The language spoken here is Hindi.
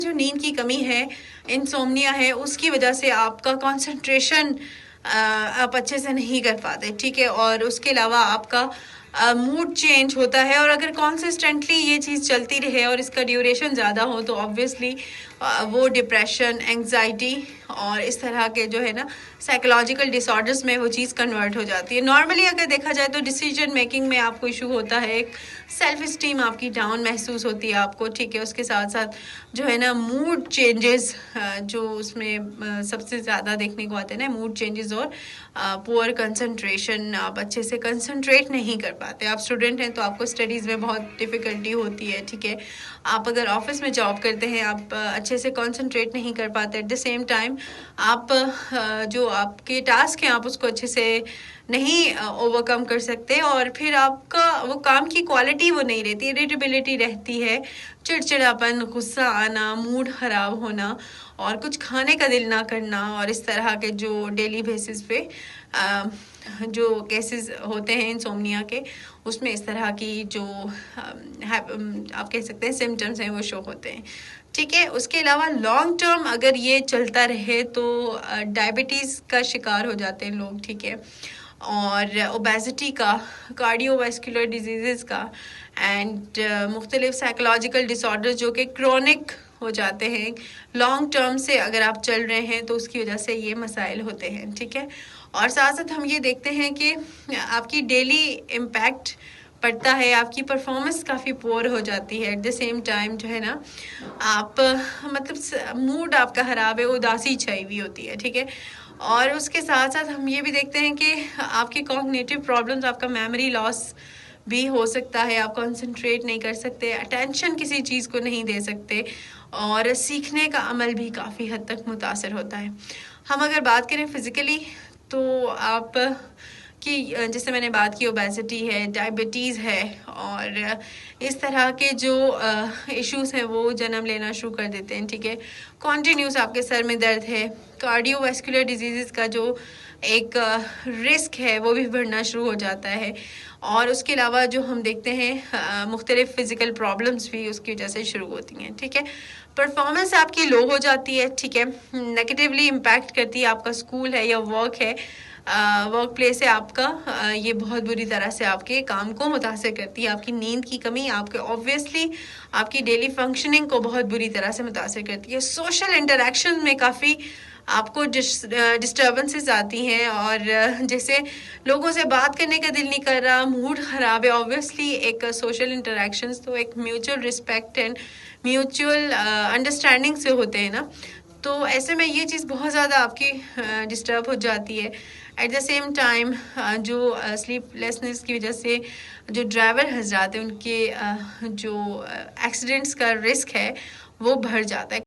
जो नींद की कमी है, इंसोम्निया है, उसकी वजह से आपका कंसंट्रेशन आप अच्छे से नहीं कर पाते, ठीक है। और उसके अलावा आपका मूड चेंज होता है, और अगर कॉन्सिस्टेंटली ये चीज़ चलती रहे और इसका ड्यूरेशन ज़्यादा हो तो ऑब्वियसली वो डिप्रेशन, एंग्जाइटी और इस तरह के जो है ना साइकोलॉजिकल डिसऑर्डर्स में वो चीज़ कन्वर्ट हो जाती है। नॉर्मली अगर देखा जाए तो डिसीजन मेकिंग में आपको इशू होता है, एक सेल्फ स्टीम आपकी डाउन महसूस होती है आपको, ठीक है। उसके साथ साथ जो है ना मूड चेंजेस, जो उसमें सबसे ज़्यादा देखने को आते हैं ना मूड चेंजेस, और पुअर कंसंट्रेशन, आप अच्छे से कंसंट्रेट नहीं कर पाते। आप स्टूडेंट हैं तो आपको स्टडीज़ में बहुत डिफ़िकल्टी होती है, ठीक है। आप अगर ऑफिस में जॉब करते हैं, आप अच्छे से कंसंट्रेट नहीं कर पाते। एट द सेम टाइम आप जो आपके टास्क हैं आप उसको अच्छे से नहीं ओवरकम कर सकते, और फिर आपका वो काम की क्वालिटी वो नहीं रहती, इरिटेबिलिटी रहती है, चिड़चिड़ापन, गुस्सा आना, मूड ख़राब होना, और कुछ खाने का दिल ना करना, और इस तरह के जो डेली बेसिस पे जो केसेस होते हैं इंसोम्निया के, उसमें इस तरह की जो आप कह सकते हैं सिम्टम्स हैं वो शो होते हैं, ठीक है। उसके अलावा लॉन्ग टर्म अगर ये चलता रहे तो डायबिटीज़ का शिकार हो जाते हैं लोग, ठीक है, और ओबेसिटी का, कार्डियोवास्कुलर डिजीज़ का, एंड मुख्तलिफ साइकोलॉजिकल डिसऑर्डर जो कि क्रोनिक हो जाते हैं। लॉन्ग टर्म से अगर आप चल रहे हैं तो उसकी वजह से ये मसाइल होते हैं, ठीक है। और साथ साथ हम ये देखते हैं कि आपकी डेली इम्पैक्ट पड़ता है, आपकी परफॉर्मेंस काफ़ी पुअर हो जाती है। एट द सेम टाइम जो है ना आप मतलब मूड आपका ख़राब है, उदासी छाई हुई होती है, ठीक है। और उसके साथ साथ हम ये भी देखते हैं कि आपकी कॉग्निटिव प्रॉब्लम्स, आपका मेमोरी लॉस भी हो सकता है, आप कंसंट्रेट नहीं कर सकते, अटेंशन किसी चीज़ को नहीं दे सकते, और सीखने का अमल भी काफ़ी हद तक मुतासर होता है। हम अगर बात करें फिज़िकली तो आप कि जैसे मैंने बात की ओबेसिटी है, डायबिटीज़ है, और इस तरह के जो इश्यूज़ हैं वो जन्म लेना शुरू कर देते हैं, ठीक है। कॉन्टीन्यूस आपके सर में दर्द है, कार्डियोवास्कुलर डिजीज़ का जो एक रिस्क है वो भी बढ़ना शुरू हो जाता है, और उसके अलावा जो हम देखते हैं मुख्तलिफ फ़िज़िकल प्रॉब्लम्स भी उसकी वजह से शुरू होती हैं, ठीक है। परफॉर्मेंस आपकी लो हो जाती है, ठीक है, नेगेटिवली इम्पैक्ट करती है, आपका स्कूल है या वर्क है, वर्क प्लेस है आपका, ये बहुत बुरी तरह से आपके काम को मुतासर करती है। आपकी नींद की कमी आपके ऑब्वियसली आपकी डेली फंक्शनिंग को बहुत बुरी तरह से मुतासर करती है। सोशल इंटरेक्शन में काफ़ी आपको डिस्टर्बेंसेस आती हैं, और जैसे लोगों से बात करने का दिल नहीं कर रहा, मूड ख़राब है। ऑब्वियसली एक सोशल इंटरेक्शंस तो एक mutual respect and mutual understanding से होते हैं ना, तो ऐसे में ये चीज़ बहुत ज़्यादा आपकी डिस्टर्ब हो जाती है। एट द सेम टाइम जो स्लीपलेसनेस की वजह से जो ड्राइवर हजरात हैं उनके जो एक्सीडेंट्स का रिस्क है वो बढ़ जाता है।